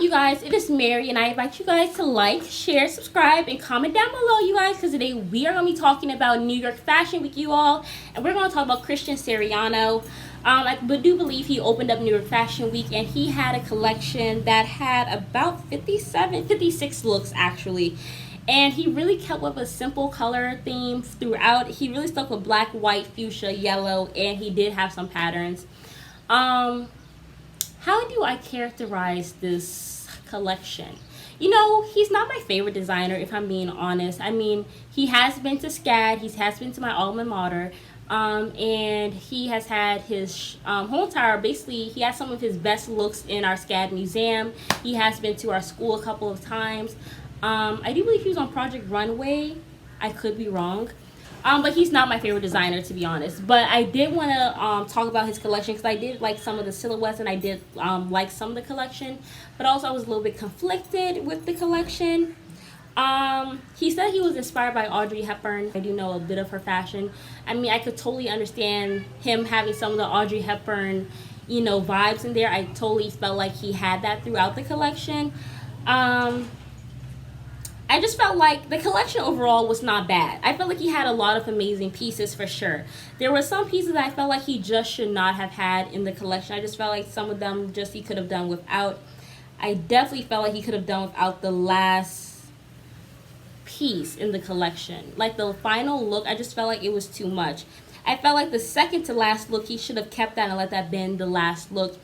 up, you guys? It is Mary, and I invite you guys to like, share, subscribe, and comment down below, you guys, because today we are going to be talking about New York Fashion Week, you all, and we're going to talk about Christian Siriano. I do believe he opened up New York Fashion Week, and he had a collection that had about 56 looks, actually. And he really kept with a simple color theme throughout. He really stuck with black, white, fuchsia, yellow, and he did have some patterns. How do I characterize this collection? You know, he's not my favorite designer, if I'm being honest. I mean, he has been to SCAD, he has been to my alma mater, and he has had his whole entire, basically, he has some of his best looks in our SCAD museum. He has been to our school a couple of times. I do believe he was on Project Runway. I could be wrong. But he's not my favorite designer, to be honest. But I did want to talk about his collection because I did like some of the silhouettes and I did like some of the collection. But also I was a little bit conflicted with the collection. He said he was inspired by Audrey Hepburn. I do know a bit of her fashion. I mean, I could totally understand him having some of the Audrey Hepburn, you know, vibes in there. I totally felt like he had that throughout the collection. I just felt like the collection overall was not bad. I felt like he had a lot of amazing pieces for sure. There were some pieces that I felt like he just should not have had in the collection. I just felt like some of them just he could have done without. I definitely felt like he could have done without the last piece in the collection. Like the final look, I just felt like it was too much. I felt like the second to last look, he should have kept that and let that been the last look.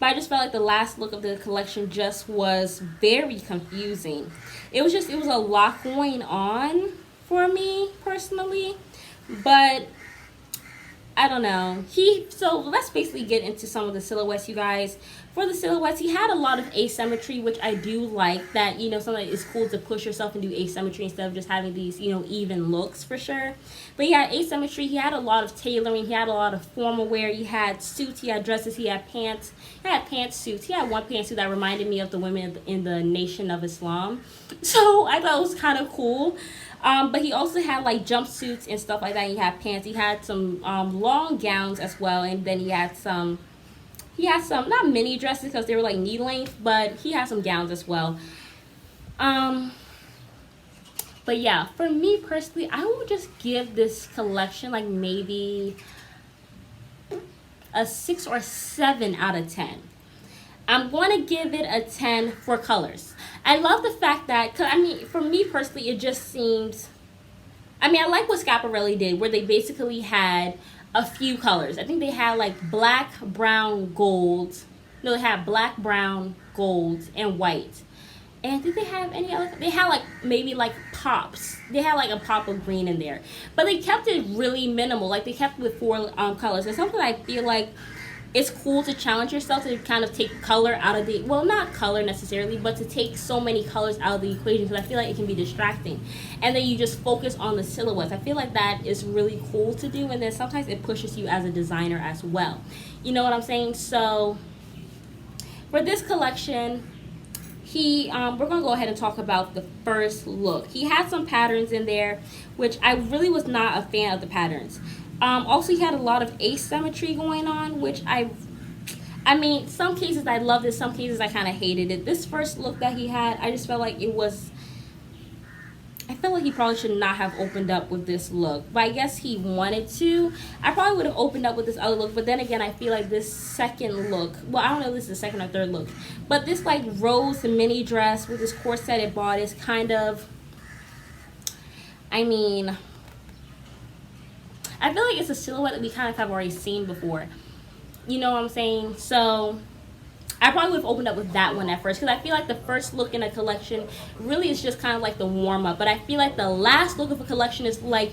But I just felt like the last look of the collection just was very confusing. It was a lot going on for me personally, but I don't know. So let's basically get into some of the silhouettes, you guys. For the silhouettes, he had a lot of asymmetry, which I do like. That, you know, something it's cool to push yourself and do asymmetry instead of just having these, you know, even looks for sure. But he had asymmetry. He had a lot of tailoring. He had a lot of formal wear. He had suits. He had dresses. He had pants. He had pantsuits. He had one pantsuit that reminded me of the women in the Nation of Islam. So I thought it was kind of cool. But he also had like jumpsuits and stuff like that. He had pants. He had some long gowns as well, and then he had some not mini dresses because they were like knee length, but he had some gowns as well. But yeah, for me personally, I will just give this collection like maybe a 6 or 7 out of 10. I'm going to give it a 10 for colors. I love the fact that, cause I mean, for me personally, it just seems, I mean, I like what Schiaparelli did, where they basically had a few colors. I think they had like black, brown, gold. No, they had black, brown, gold, and white. And did they have any other? They had like maybe like pops. They had like a pop of green in there. But they kept it really minimal. Like they kept it with 4 colors. And something I feel like it's cool to challenge yourself to kind of take color out of the, well, not color necessarily, but to take so many colors out of the equation, because I feel like it can be distracting. And then you just focus on the silhouettes. I feel like that is really cool to do, and then sometimes it pushes you as a designer as well. You know what I'm saying? So for this collection, we're gonna go ahead and talk about the first look. He had some patterns in there, which I really was not a fan of the patterns. Also, he had a lot of asymmetry going on, which I mean, some cases I loved it, some cases I kind of hated it. This first look that he had, I just felt like I felt like he probably should not have opened up with this look. But I guess he wanted to. I probably would have opened up with this other look, but then again, I feel like this second look, well, I don't know if this is the second or third look, but this like rose mini dress with this corseted bodice kind of, I mean, I feel like it's a silhouette that we kind of have already seen before. You know what I'm saying? So I probably would have opened up with that one at first, because I feel like the first look in a collection really is just kind of like the warm-up. But I feel like the last look of a collection is like,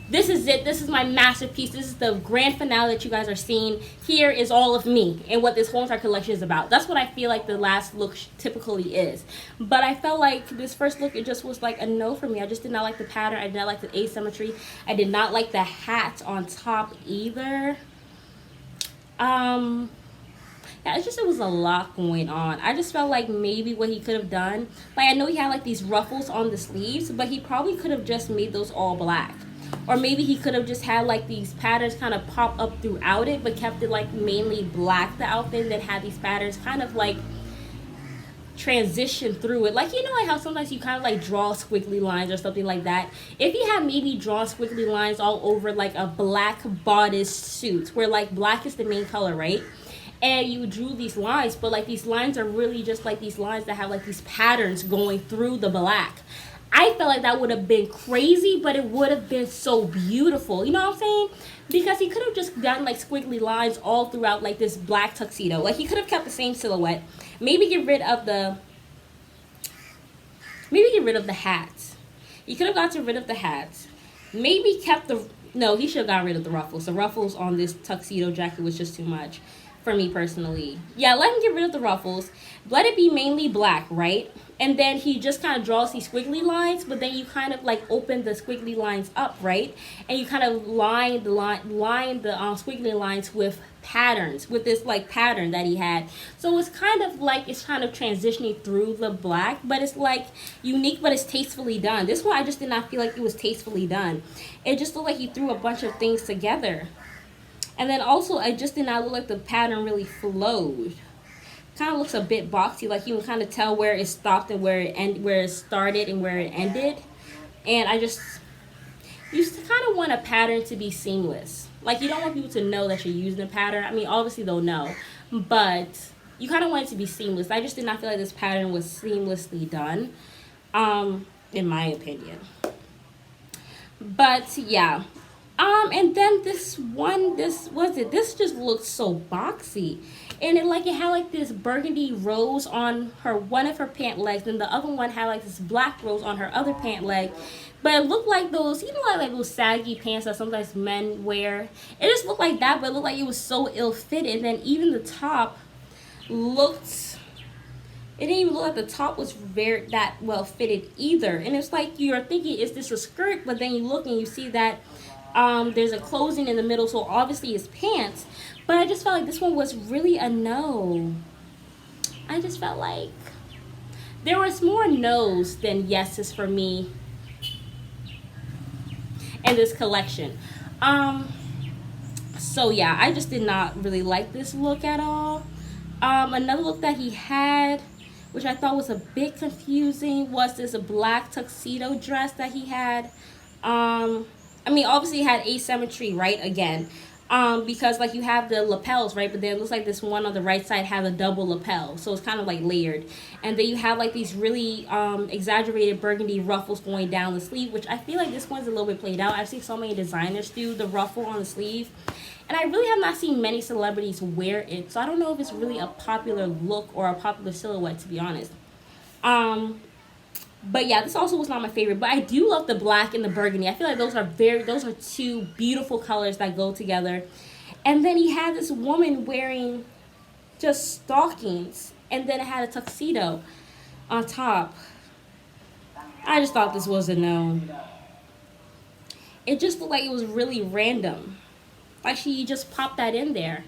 this is it. This is my masterpiece. This is the grand finale that you guys are seeing. Here is all of me and what this whole entire collection is about. That's what I feel like the last look typically is. But I felt like this first look, it just was like a no for me. I just did not like the pattern. I did not like the asymmetry. I did not like the hat on top either. Yeah, it was a lot going on. I just felt like maybe what he could have done, like I know he had like these ruffles on the sleeves, but he probably could have just made those all black. Or maybe he could have just had like these patterns kind of pop up throughout it, but kept it like mainly black, the outfit, and then had these patterns kind of like transition through it. Like, you know, like how sometimes you kind of like draw squiggly lines or something like that. If he had maybe drawn squiggly lines all over like a black bodice suit, where like black is the main color, right? And you drew these lines, but like these lines are really just like these lines that have like these patterns going through the black. I felt like that would have been crazy, but it would have been so beautiful. You know what I'm saying? Because he could have just done like squiggly lines all throughout like this black tuxedo. Like he could have kept the same silhouette. Maybe get rid of the hats. He could have gotten rid of the hats. Maybe kept the no, he should have gotten rid of the ruffles. The ruffles on this tuxedo jacket was just too much for me personally. Yeah, let him get rid of the ruffles. Let it be mainly black, right? And then he just kind of draws these squiggly lines, but then you kind of like open the squiggly lines up, right? And you kind of line the squiggly lines with patterns, with this like pattern that he had. So it's kind of transitioning through the black, but it's like unique, but it's tastefully done. This one I just did not feel like it was tastefully done. It just looked like he threw a bunch of things together. And then also, I just did not look like the pattern really flowed. Kind of looks a bit boxy, like you can kind of tell where it stopped and where it started and where it ended. And you kind of want a pattern to be seamless. Like you don't want people to know that you're using a pattern. I mean, obviously they'll know, but you kind of want it to be seamless. I just did not feel like this pattern was seamlessly done, in my opinion. But yeah. And then this just looked so boxy. And it had like this burgundy rose on one of her pant legs, and the other one had like this black rose on her other pant leg. But it looked like those, like those saggy pants that sometimes men wear. It just looked like that, but it looked like it was so ill-fitted. And then even the top it didn't even look like the top was that well fitted either. And it's like you're thinking, is this a skirt? But then you look and you see that there's a closing in the middle, so obviously it's pants. But I just felt like this one was really a no. I just felt like there was more no's than yeses for me in this collection. So yeah, I just did not really like this look at all. Another look that he had, which I thought was a bit confusing, was this black tuxedo dress that he had. I mean, obviously it had asymmetry, right, again. Because like you have the lapels, right, but then it looks like this one on the right side has a double lapel, so it's kind of like layered. And then you have like these really exaggerated burgundy ruffles going down the sleeve, which I feel like this one's a little bit played out. I've seen so many designers do the ruffle on the sleeve, and I really have not seen many celebrities wear it, so I don't know if it's really a popular look or a popular silhouette, to be honest. But yeah, this also was not my favorite. But I do love the black and the burgundy. I feel like those are two beautiful colors that go together. And then he had this woman wearing just stockings, and then it had a tuxedo on top. I just thought this was a no. It just looked like it was really random. Like she just popped that in there.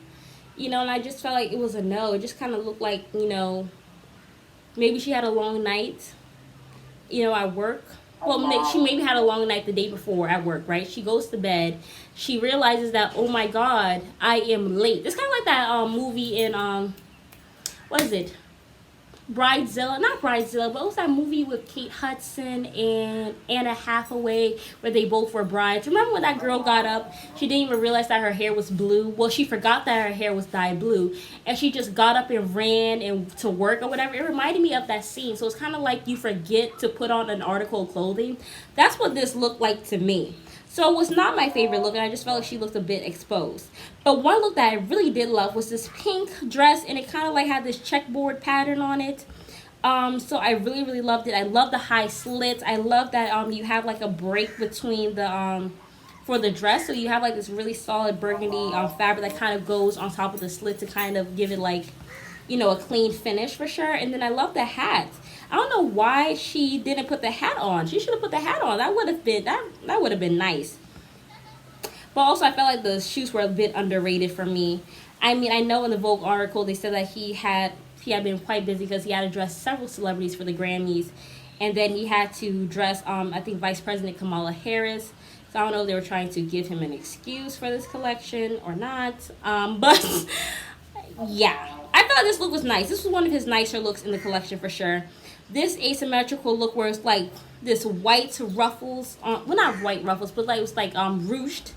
And I just felt like it was a no. It just kind of looked like, maybe she had a long night. At work. Well, she maybe had a long night the day before at work, right? She goes to bed. She realizes that, oh my God, I am late. It's kind of like that movie in, what is it? Bridezilla. Not Bridezilla, but what was that movie with Kate Hudson and Anna Hathaway where they both were brides? Remember when that girl got up? She didn't even realize that her hair was blue. Well, she forgot that her hair was dyed blue. And she just got up and ran to work or whatever. It reminded me of that scene. So it's kind of like you forget to put on an article of clothing. That's what this looked like to me. So it was not my favorite look, and I just felt like she looked a bit exposed. But one look that I really did love was this pink dress, and it kind of like had this checkboard pattern on it. So I really, really loved it. I love the high slits. I love that you have like a break between the for the dress, so you have like this really solid burgundy fabric that kind of goes on top of the slit to kind of give it like, a clean finish for sure. And then I love the hat. I don't know why she didn't put the hat on. She should have put the hat on. That would have been nice. But also I felt like the shoes were a bit underrated for me. I mean, I know in the Vogue article they said that he had been quite busy because he had to dress several celebrities for the Grammys, and then he had to dress I think Vice President Kamala Harris. So I don't know if they were trying to give him an excuse for this collection or not. But yeah. I thought this look was nice. This was one of his nicer looks in the collection for sure. This asymmetrical look where it's like this white ruffles, well not white ruffles, but like it was like ruched,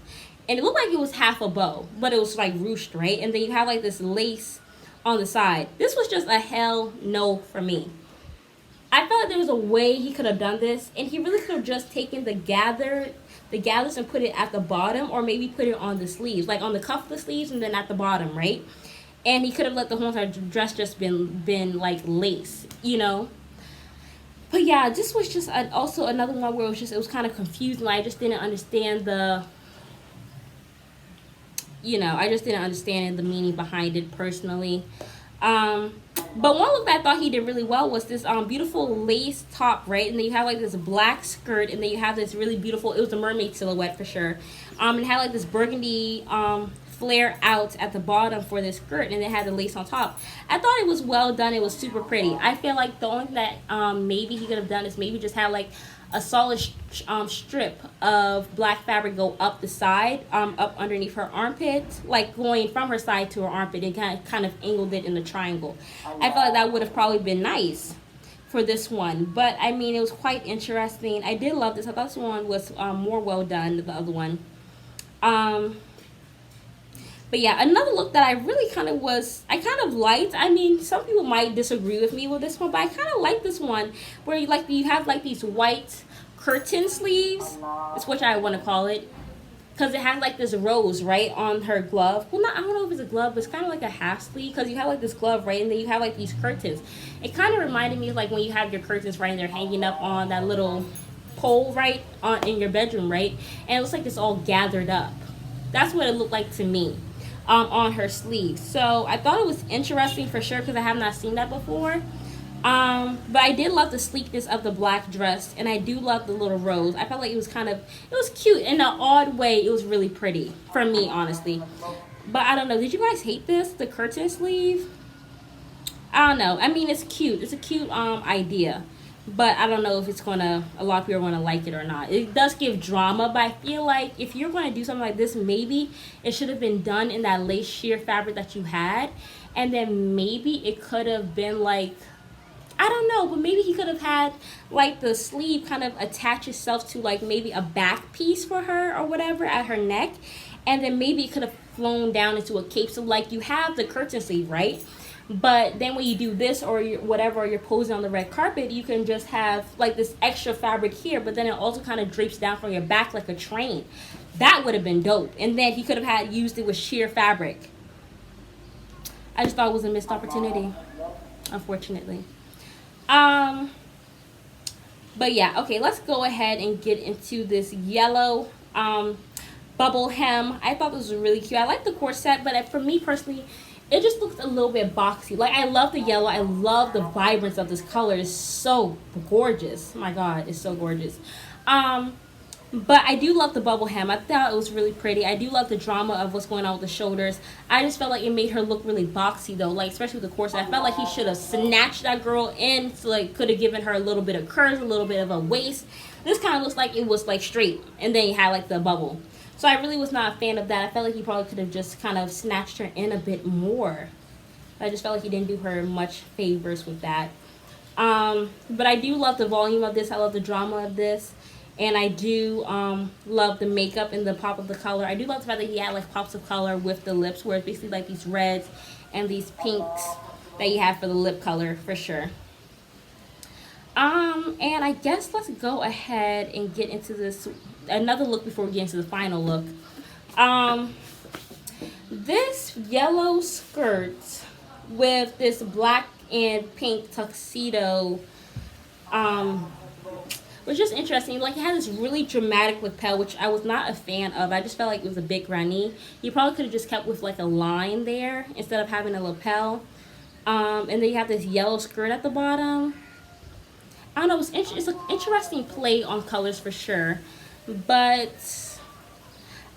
and it looked like it was half a bow, but it was like ruched, right? And then you have like this lace on the side. This was just a hell no for me. I felt like there was a way he could have done this, and he really could have just taken the gathers and put it at the bottom, or maybe put it on the sleeves, like on the cuff of the sleeves, and then at the bottom, right? And he could have let the whole entire dress just been like lace, you know. But yeah, this was just also another one where it was kind of confusing. Like, I just didn't understand the meaning behind it personally. But one look that I thought he did really well was this beautiful lace top, right? And then you have like this black skirt, and then you have this really beautiful, it was a mermaid silhouette for sure. And it had like this burgundy flare out at the bottom for this skirt, and it had the lace on top. I thought it was well done. It was super pretty. I feel like the only thing that maybe he could have done is maybe just have like a solid strip of black fabric go up the side, up underneath her armpit, like going from her side to her armpit, and kind of angled it in a triangle. I felt like that would have probably been nice for this one. But I mean, it was quite interesting. I did love this. I thought this one was more well done than the other one. But yeah, another look that I really kind of liked. I mean, some people might disagree with me with this one, but I kind of like this one where you have like these white curtain sleeves. It's what I want to call it, because it has like this rose right on her glove. Well, I don't know if it's a glove, but it's kind of like a half sleeve, because you have like this glove, right, and then you have like these curtains. It kind of reminded me of like when you have your curtains, right, and they're hanging up on that little pole, right, in your bedroom, right, and it looks like it's all gathered up. That's what it looked like to me. On her sleeve. So I thought it was interesting for sure, because I have not seen that before. But I did love the sleekness of the black dress, and I do love the little rose. I felt like it was cute in an odd way. It was really pretty for me, honestly. But I don't know, did you guys hate the curtain sleeve? I don't know. I mean, it's cute. It's a cute idea. But I don't know if a lot of people are going to like it or not. It does give drama, but I feel like if you're going to do something like this, maybe it should have been done in that lace sheer fabric that you had. And then maybe it could have been like, I don't know, but maybe he could have had like the sleeve kind of attach itself to like maybe a back piece for her or whatever at her neck. And then maybe it could have flown down into a cape. So like you have the curtain sleeve, right? But then when you do this or you're posing on the red carpet, you can just have like this extra fabric here, but then it also kind of drapes down from your back like a train. That would have been dope. And then he could have used it with sheer fabric. I just thought it was a missed opportunity, unfortunately. But yeah, okay, let's go ahead and get into this yellow bubble hem. I thought this was really cute. I like the corset, but for me personally, it just looks a little bit boxy. Like, I love the yellow. I love the vibrance of this color. It's so gorgeous. Oh my God, it's so gorgeous. But I do love the bubble hem. I thought it was really pretty. I do love the drama of what's going on with the shoulders. I just felt like it made her look really boxy, though. Like, especially with the corset. I felt like he should have snatched that girl in. So, like, could have given her a little bit of curves, a little bit of a waist. This kind of looks like it was, like, straight. And then you had, like, the bubble. So I really was not a fan of that. I felt like he probably could have just kind of snatched her in a bit more. I just felt like he didn't do her much favors with that. But I do love the volume of this. I love the drama of this. And I do love the makeup and the pop of the color. I do love the fact that he had like pops of color with the lips, where it's basically like these reds and these pinks that you have for the lip color for sure. And I guess let's go ahead and get into this another look before we get into the final look. This yellow skirt with this black and pink tuxedo was just interesting. Like, it had this really dramatic lapel, which I was not a fan of. I just felt like it was a bit runny. You probably could have just kept with like a line there instead of having a lapel. And then you have this yellow skirt at the bottom. I don't know, it's an interesting play on colors for sure. But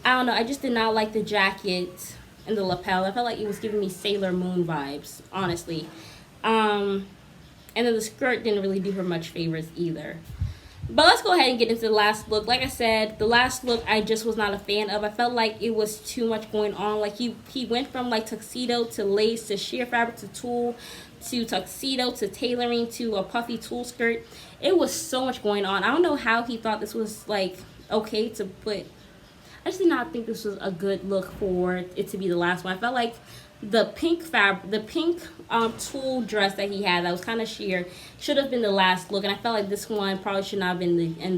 I don't know, I just did not like the jacket and the lapel. I felt like it was giving me Sailor Moon vibes, honestly. And then the skirt didn't really do her much favors either. But let's go ahead and get into the last look. Like I said, the last look I just was not a fan of. I felt like it was too much going on. Like he went from like tuxedo to lace to sheer fabric to tulle to tuxedo to tailoring to a puffy tulle skirt. It was so much going on. I don't know how he thought this was like okay to put. I just did not think this was a good look for it to be the last one. I felt like the pink tulle dress that he had that was kind of sheer should have been the last look, and I felt like this one probably should not have been in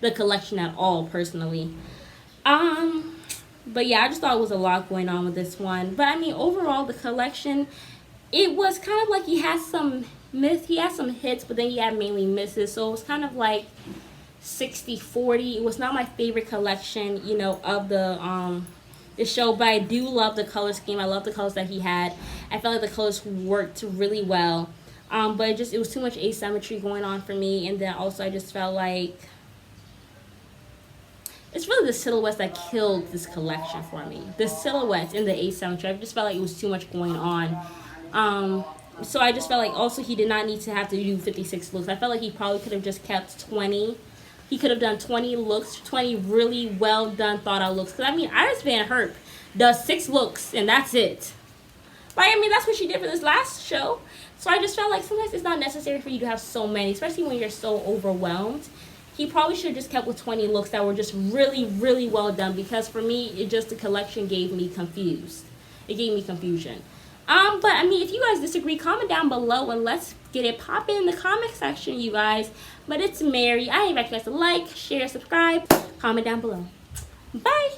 the collection at all, personally. But yeah, I just thought it was a lot going on with this one. But I mean, overall, the collection, it was kind of like he had some hits, but then he had mainly misses. So it was kind of like 60-40. It was not my favorite collection, you know, of the show, but I do love the color scheme. I love the colors that he had. I felt like the colors worked really well. But it was too much asymmetry going on for me, and then also I just felt like it's really the silhouettes that killed this collection for me. The silhouettes and the asymmetry. I just felt like it was too much going on. So I just felt like also he did not need to have to do 56 looks. I felt like he probably could have just kept 20. He could have done 20 looks, 20 really well done, thought out looks. Because I mean, Iris Van Herp does 6 looks and that's it. Right? I mean, that's what she did for this last show. So I just felt like sometimes it's not necessary for you to have so many, especially when you're so overwhelmed. He probably should have just kept with 20 looks that were just really, really well done. Because for me, the collection gave me confused. It gave me confusion. But I mean, if you guys disagree, comment down below and let's get it popping in the comment section, you guys. But it's Mary. I invite you guys to like, share, subscribe, comment down below. Bye.